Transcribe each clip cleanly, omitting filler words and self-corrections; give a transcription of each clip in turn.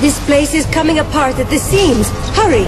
This place is coming apart at the seams. Hurry!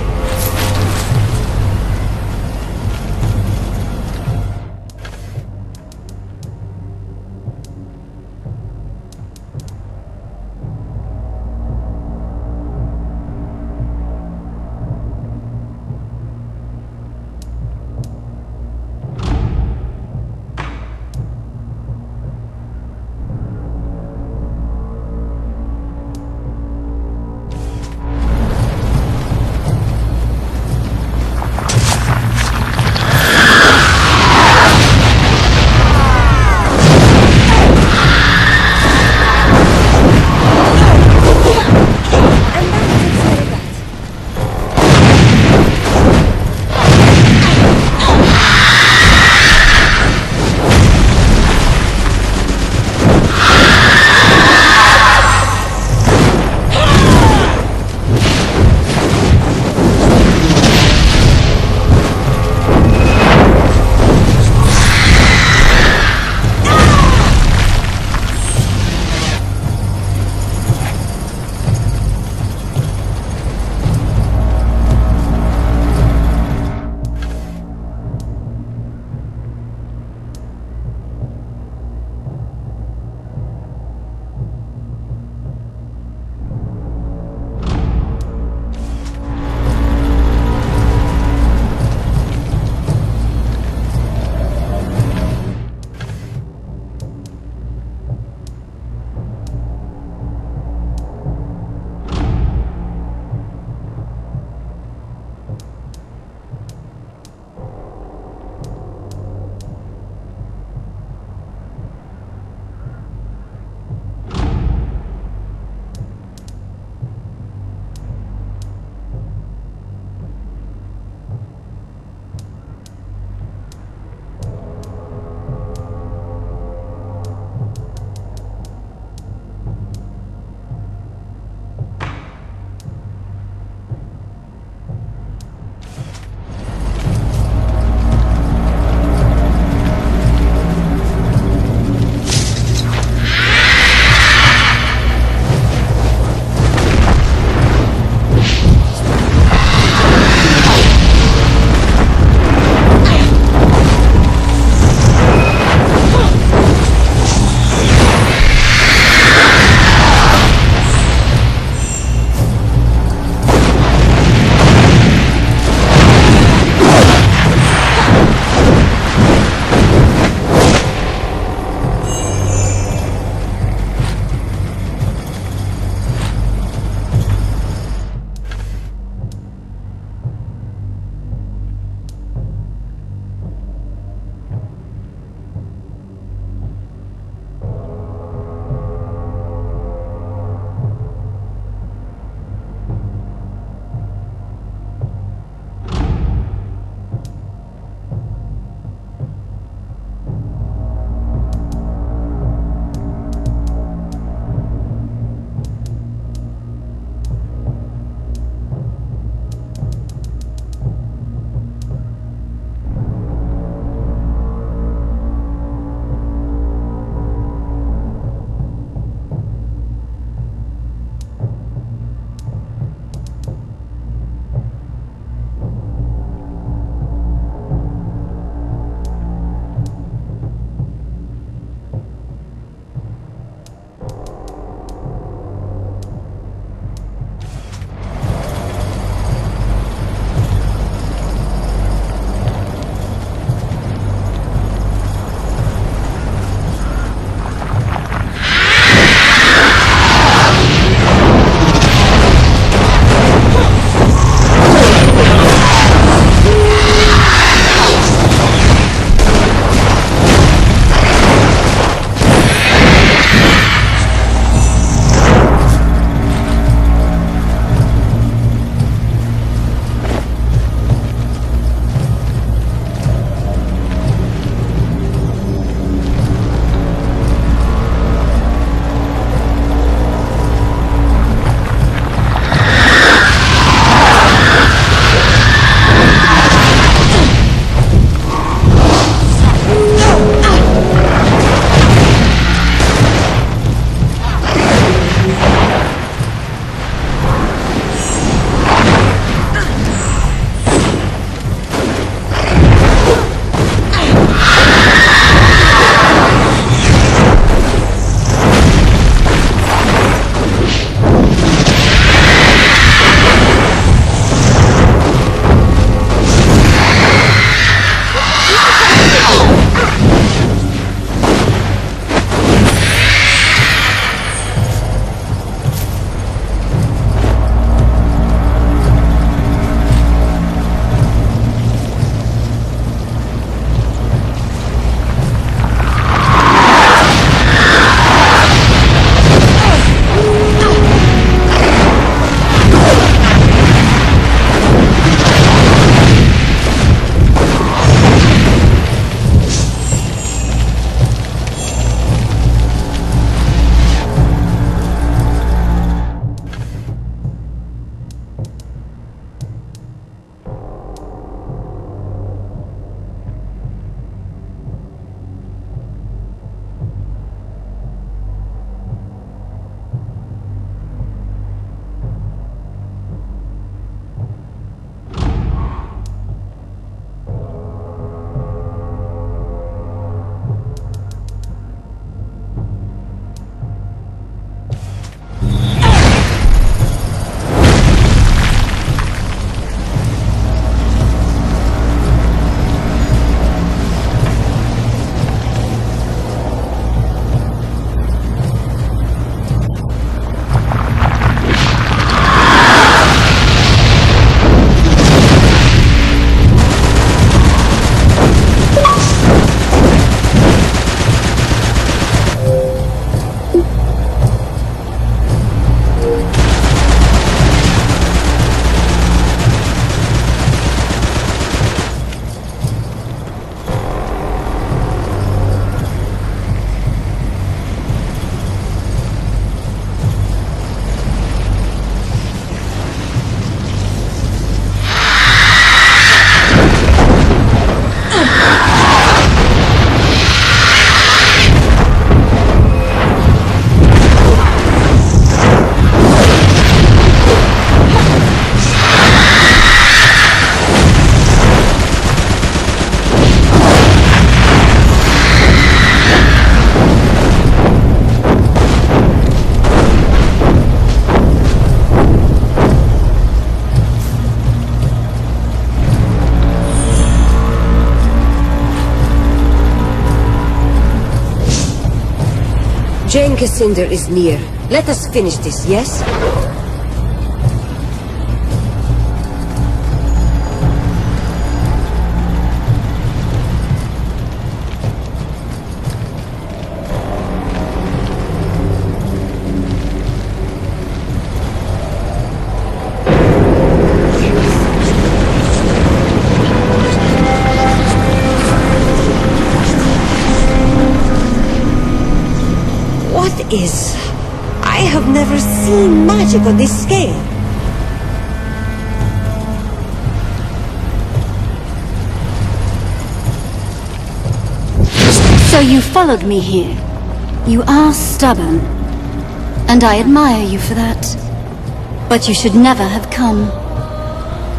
Jane Cassandra is near. Let us finish this, yes? I have never seen magic on this scale. So you followed me here. You are stubborn. And I admire you for that. But you should never have come.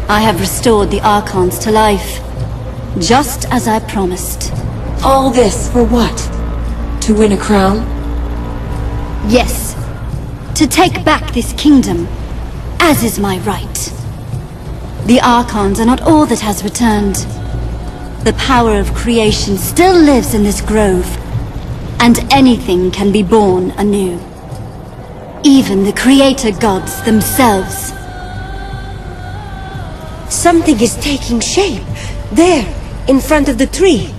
I have restored the Archons to life. Just as I promised. All this for what? To win a crown? Yes. To take back this kingdom, as is my right. The Archons are not all that has returned. The power of creation still lives in this grove, and anything can be born anew. Even the creator gods themselves. Something is taking shape. There, in front of the tree.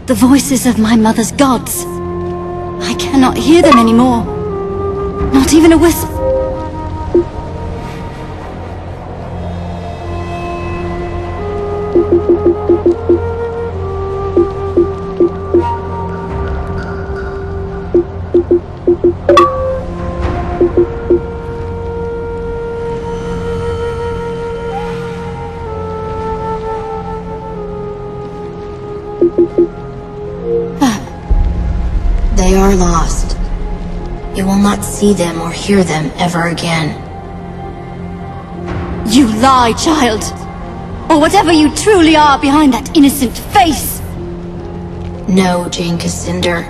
The voices of my mother's gods. I cannot hear them anymore. Not even a whisper. They are lost. You will not see them or hear them ever again. You lie, child! Or whatever you truly are behind that innocent face! No, Jane Cassinder.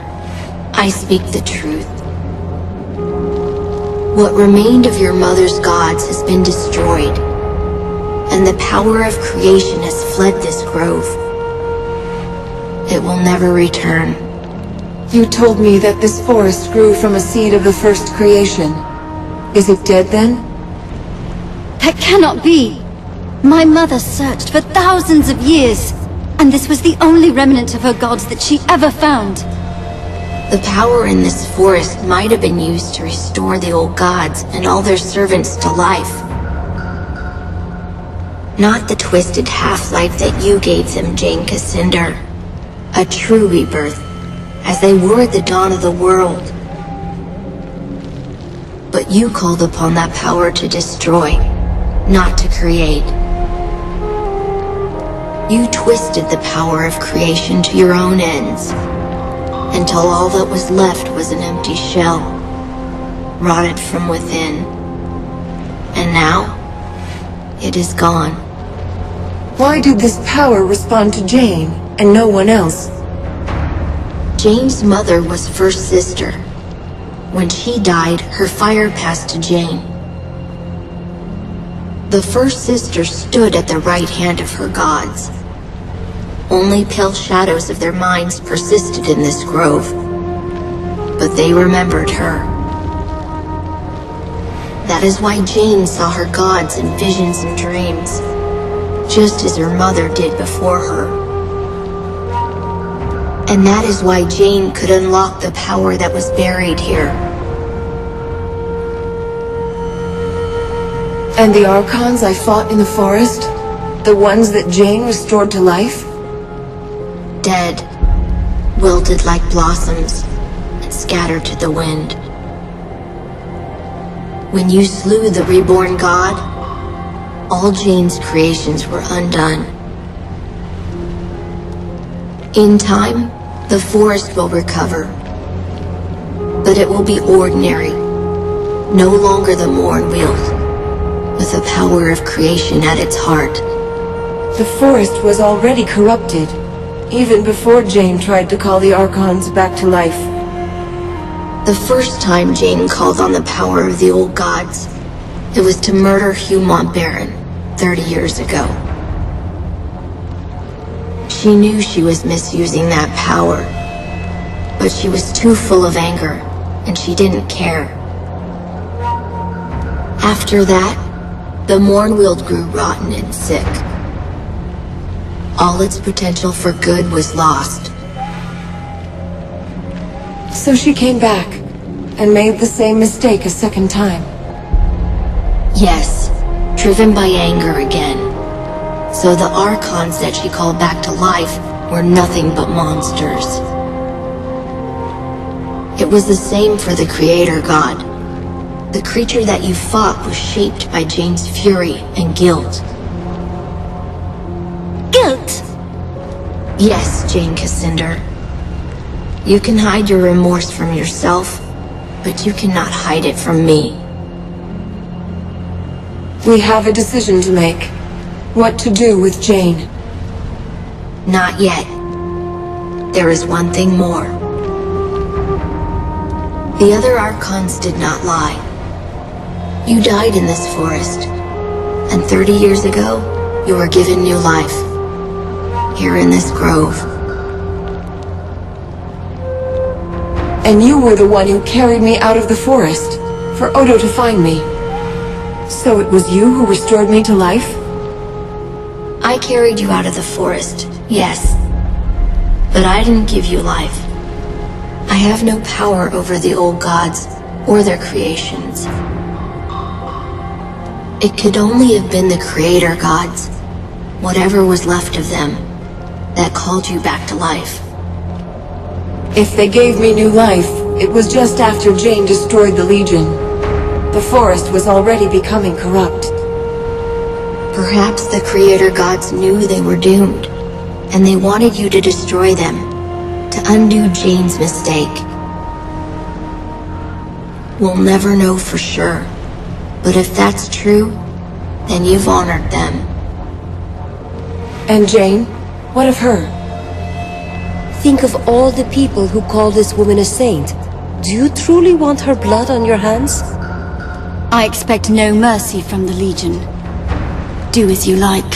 I speak the truth. What remained of your mother's gods has been destroyed, and the power of creation has fled this grove. It will never return. You told me that this forest grew from a seed of the first creation. Is it dead then? That cannot be! My mother searched for thousands of years, and this was the only remnant of her gods that she ever found. The power in this forest might have been used to restore the old gods and all their servants to life. Not the twisted half-life that you gave them, Jane Cassinder. A true rebirth, as they were at the dawn of the world. But you called upon that power to destroy, not to create. You twisted the power of creation to your own ends, until all that was left was an empty shell, rotted from within. And now, it is gone. Why did this power respond to Jane, and no one else? Jane's mother was first sister. When she died, her fire passed to Jane. The first sister stood at the right hand of her gods. Only pale shadows of their minds persisted in this grove, but they remembered her. That is why Jane saw her gods in visions and dreams, just as her mother did before her. And that is why Jane could unlock the power that was buried here. And the Archons I fought in the forest? The ones that Jane restored to life? Dead, wilted like blossoms, and scattered to the wind. When you slew the reborn god, all Jane's creations were undone. In time, the forest will recover, but it will be ordinary, no longer the morn wield, with the power of creation at its heart. The forest was already corrupted, even before Jane tried to call the Archons back to life. The first time Jane called on the power of the old gods, It was to murder Hugh Montbaron 30 years ago. She knew she was misusing that power, but she was too full of anger, and she didn't care. After that, the Mournweald grew rotten and sick. All its potential for good was lost. So she came back, and made the same mistake a second time. Yes, driven by anger again. So the Archons that she called back to life were nothing but monsters. It was the same for the Creator God. The creature that you fought was shaped by Jane's fury and guilt. Guilt? Yes, Jane Cassinder. You can hide your remorse from yourself, but you cannot hide it from me. We have a decision to make. What to do with Jane. Not yet. There is one thing more. The other Archons did not lie. You died in this forest, and 30 years ago, you were given new life. Here in this grove. And you were the one who carried me out of the forest, for Odo to find me. So it was you who restored me to life? I carried you out of the forest, yes. But I didn't give you life. I have no power over the old gods, or their creations. It could only have been the Creator gods, whatever was left of them, that called you back to life. If they gave me new life, it was just after Jane destroyed the Legion. The forest was already becoming corrupt. Perhaps the Creator gods knew they were doomed, and they wanted you to destroy them, to undo Jane's mistake. We'll never know for sure, but if that's true, then you've honored them. And Jane? What of her? Think of all the people who call this woman a saint. Do you truly want her blood on your hands? I expect no mercy from the Legion. Do as you like.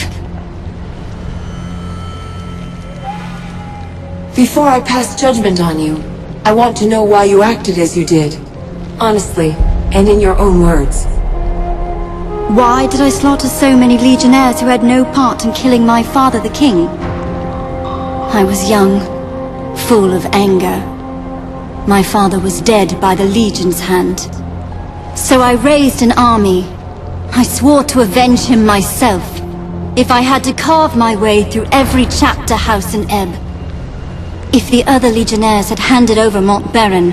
Before I pass judgment on you, I want to know why you acted as you did. Honestly, and in your own words. Why did I slaughter so many Legionnaires who had no part in killing my father, the king? I was young, full of anger. My father was dead by the Legion's hand. So I raised an army. I swore to avenge him myself, if I had to carve my way through every chapter house in Ebb. If the other Legionnaires had handed over Montbaron,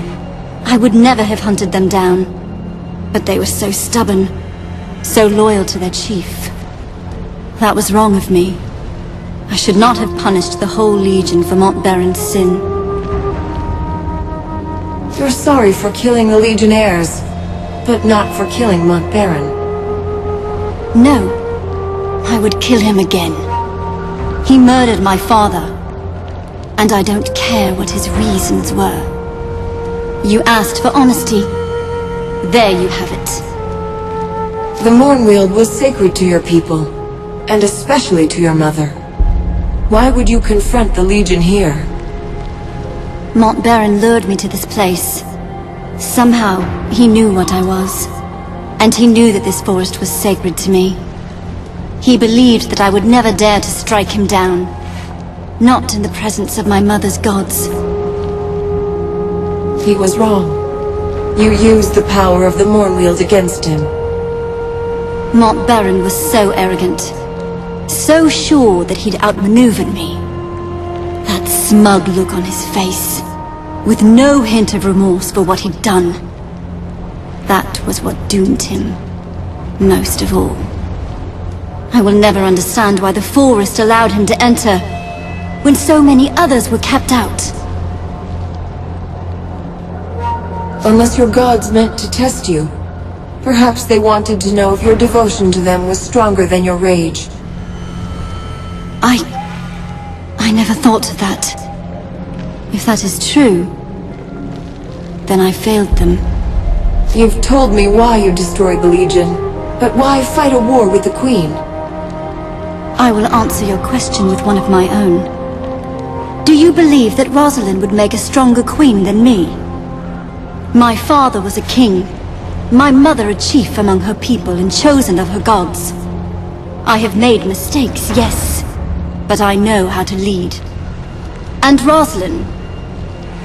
I would never have hunted them down. But they were so stubborn, so loyal to their chief. That was wrong of me. I should not have punished the whole Legion for Montbaron's sin. You're sorry for killing the Legionnaires, but not for killing Montbaron. No, I would kill him again. He murdered my father, and I don't care what his reasons were. You asked for honesty. There you have it. The Mournweald was sacred to your people, and especially to your mother. Why would you confront the Legion here? Montbaron lured me to this place. Somehow, he knew what I was. And he knew that this forest was sacred to me. He believed that I would never dare to strike him down. Not in the presence of my mother's gods. He was wrong. You used the power of the Mournweald against him. Montbaron was so arrogant. So sure that he'd outmaneuvered me. That smug look on his face, with no hint of remorse for what he'd done. That was what doomed him, most of all. I will never understand why the forest allowed him to enter, when so many others were kept out. Unless your gods meant to test you. Perhaps they wanted to know if your devotion to them was stronger than your rage. I never thought of that. If that is true, then I failed them. You've told me why you destroyed the Legion, But why fight a war with the Queen? I will answer your question with one of my own. Do you believe that Rosalind would make a stronger queen than me? My father was a king, my mother a chief among her people and chosen of her gods. I have made mistakes, yes, but I know how to lead. And Rosalind,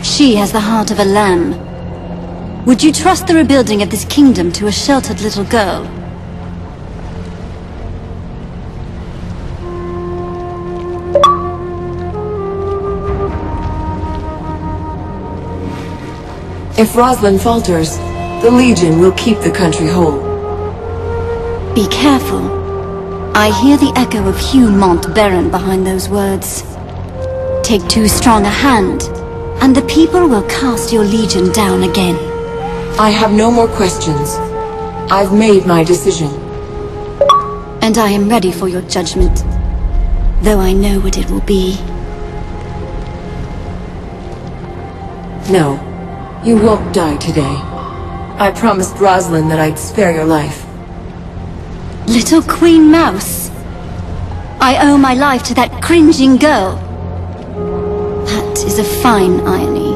she has the heart of a lamb. Would you trust the rebuilding of this kingdom to a sheltered little girl? If Rosalind falters, the Legion will keep the country whole. Be careful. I hear the echo of Hugh Mont-Baron behind those words. Take too strong a hand, and the people will cast your Legion down again. I have no more questions. I've made my decision. And I am ready for your judgment, though I know what it will be. No, you won't die today. I promised Rosalind that I'd spare your life. Little Queen Mouse. I owe my life to that cringing girl. That is a fine irony.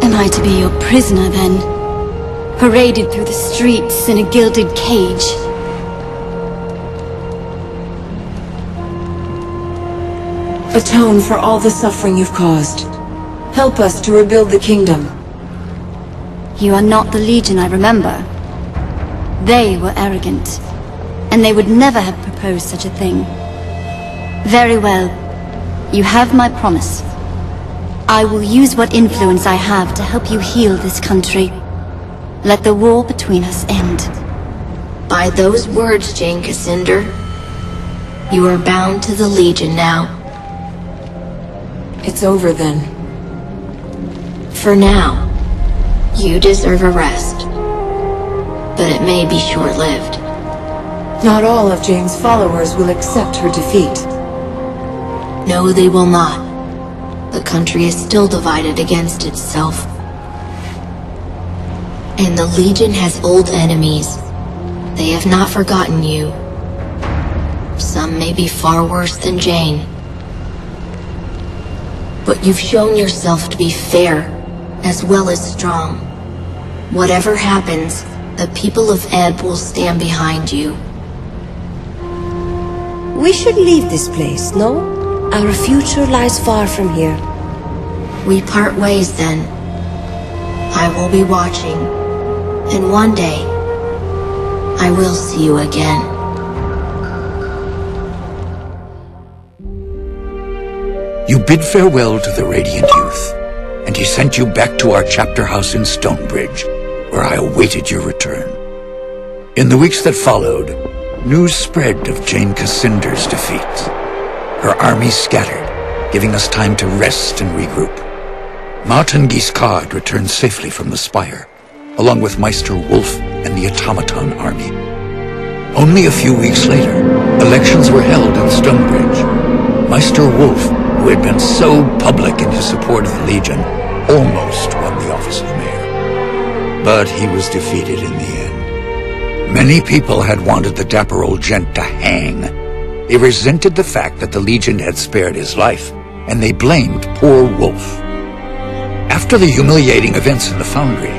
Am I to be your prisoner then? Paraded through the streets in a gilded cage. Atone for all the suffering you've caused. Help us to rebuild the kingdom. You are not the Legion I remember. They were arrogant, and they would never have proposed such a thing. Very well. You have my promise. I will use what influence I have to help you heal this country. Let the war between us end. By those words, Jane Cassinder, you are bound to the Legion now. It's over then. For now, you deserve a rest. But it may be short-lived. Not all of Jane's followers will accept her defeat. No, they will not. The country is still divided against itself. And the Legion has old enemies. They have not forgotten you. Some may be far worse than Jane. But you've shown yourself to be fair, as well as strong. Whatever happens, the people of Ebb will stand behind you. We should leave this place, no? Our future lies far from here. We part ways then. I will be watching, and one day, I will see you again. You bid farewell to the Radiant Youth, and he sent you back to our chapter house in Stonebridge, where I awaited your return. In the weeks that followed, news spread of Jane Cassinder's defeat. Her army scattered, giving us time to rest and regroup. Martin Guiscard returned safely from the Spire, along with Meister Wolf and the Automaton army. Only a few weeks later, elections were held in Stonebridge. Meister Wolf, who had been so public in his support of the Legion, almost won the office of mayor. But he was defeated in the end. Many people had wanted the dapper old gent to hang. They resented the fact that the Legion had spared his life, and they blamed poor Wolf. After the humiliating events in the Foundry,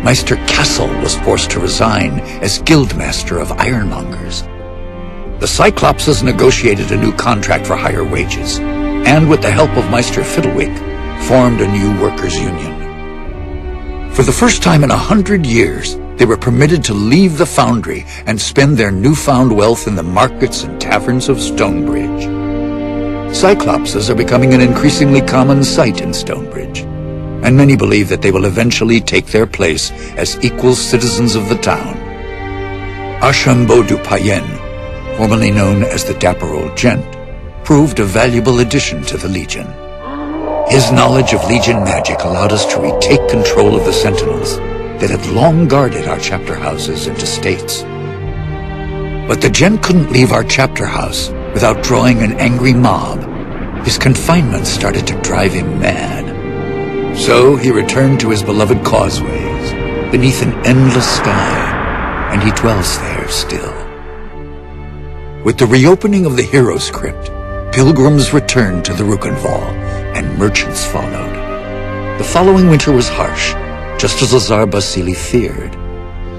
Meister Castle was forced to resign as Guildmaster of Ironmongers. The Cyclopses negotiated a new contract for higher wages, and with the help of Meister Fiddlewick, formed a new workers' union. For the first time in 100 years, they were permitted to leave the Foundry and spend their newfound wealth in the markets and taverns of Stonebridge. Cyclopses are becoming an increasingly common sight in Stonebridge, and many believe that they will eventually take their place as equal citizens of the town. Archambault du Payen, formerly known as the Dapper Old Gent, proved a valuable addition to the Legion. His knowledge of Legion magic allowed us to retake control of the Sentinels that had long guarded our chapter houses and estates. But the Gent couldn't leave our chapter house without drawing an angry mob. His confinement started to drive him mad. So he returned to his beloved causeways, beneath an endless sky, and he dwells there still. With the reopening of the Heroes Crypt, pilgrims returned to the Rukenval, and merchants followed. The following winter was harsh, just as Lazar Basili feared.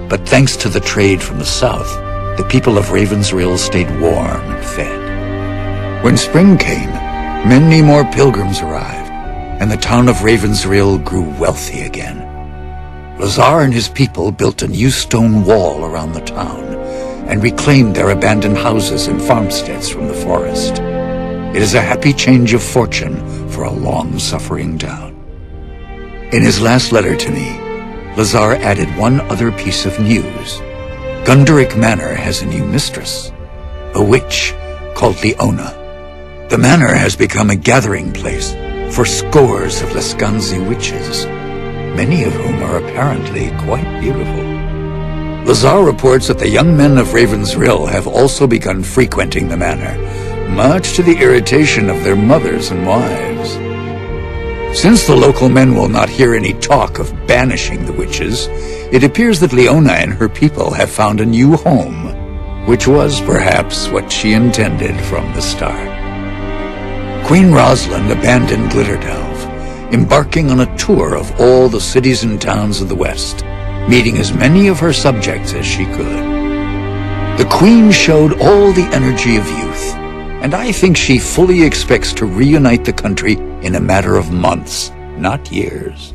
But thanks to the trade from the south, the people of Ravensrill stayed warm and fed. When spring came, many more pilgrims arrived, and the town of Ravensrill grew wealthy again. Lazar and his people built a new stone wall around the town, and reclaimed their abandoned houses and farmsteads from the forest. It is a happy change of fortune for a long-suffering town. In his last letter to me, Lazar added one other piece of news. Gunderic Manor has a new mistress, a witch called Leona. The manor has become a gathering place for scores of Lescanzi witches, many of whom are apparently quite beautiful. Lazar reports that the young men of Ravensrill have also begun frequenting the manor, much to the irritation of their mothers and wives. Since the local men will not hear any talk of banishing the witches, it appears that Leona and her people have found a new home, which was perhaps what she intended from the start. Queen Rosalind abandoned Glitterdelve, embarking on a tour of all the cities and towns of the West, meeting as many of her subjects as she could. The Queen showed all the energy of youth, and I think she fully expects to reunite the country in a matter of months, not years.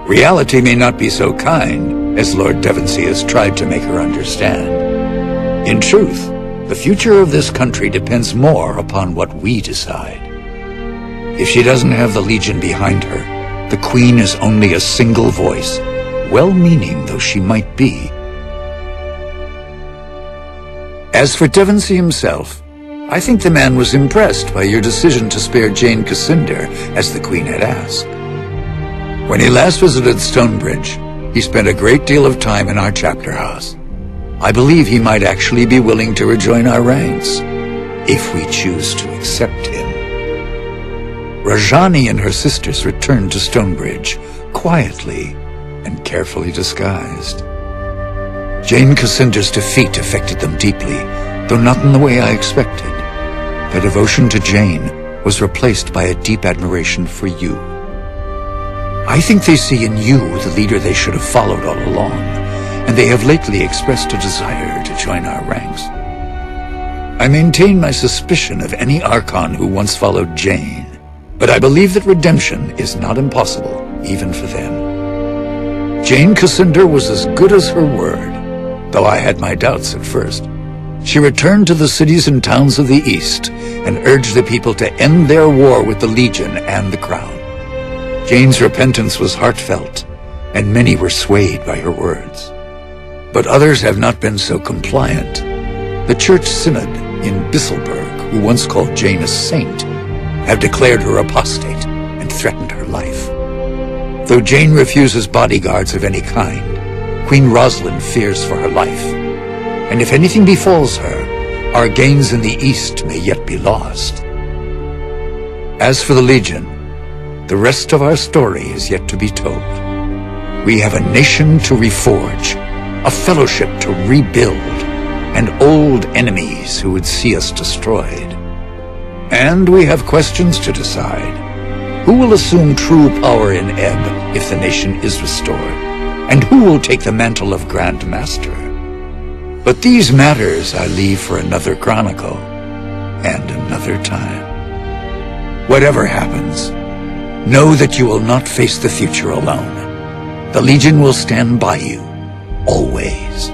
Reality may not be so kind as Lord Devonsey has tried to make her understand. In truth, the future of this country depends more upon what we decide. If she doesn't have the Legion behind her, the Queen is only a single voice, well-meaning though she might be. As for Devonsey himself, I think the man was impressed by your decision to spare Jane Cassinder, as the Queen had asked. When he last visited Stonebridge, he spent a great deal of time in our chapter house. I believe he might actually be willing to rejoin our ranks, if we choose to accept him. Rajani and her sisters returned to Stonebridge, quietly and carefully disguised. Jane Cassinder's defeat affected them deeply, though not in the way I expected. Their devotion to Jane was replaced by a deep admiration for you. I think they see in you the leader they should have followed all along, and they have lately expressed a desire to join our ranks. I maintain my suspicion of any Archon who once followed Jane, but I believe that redemption is not impossible, even for them. Jane Cassinder was as good as her word, though I had my doubts at first. She returned to the cities and towns of the East and urged the people to end their war with the Legion and the Crown. Jane's repentance was heartfelt, and many were swayed by her words. But others have not been so compliant. The Church Synod in Bisselberg, who once called Jane a saint, have declared her apostate and threatened her life. Though Jane refuses bodyguards of any kind, Queen Rosalind fears for her life. And if anything befalls her, our gains in the East may yet be lost. As for the Legion, the rest of our story is yet to be told. We have a nation to reforge, a fellowship to rebuild, and old enemies who would see us destroyed. And we have questions to decide. Who will assume true power in Ebb if the nation is restored? And who will take the mantle of Grand Master? But these matters I leave for another chronicle, and another time. Whatever happens, know that you will not face the future alone. The Legion will stand by you, always.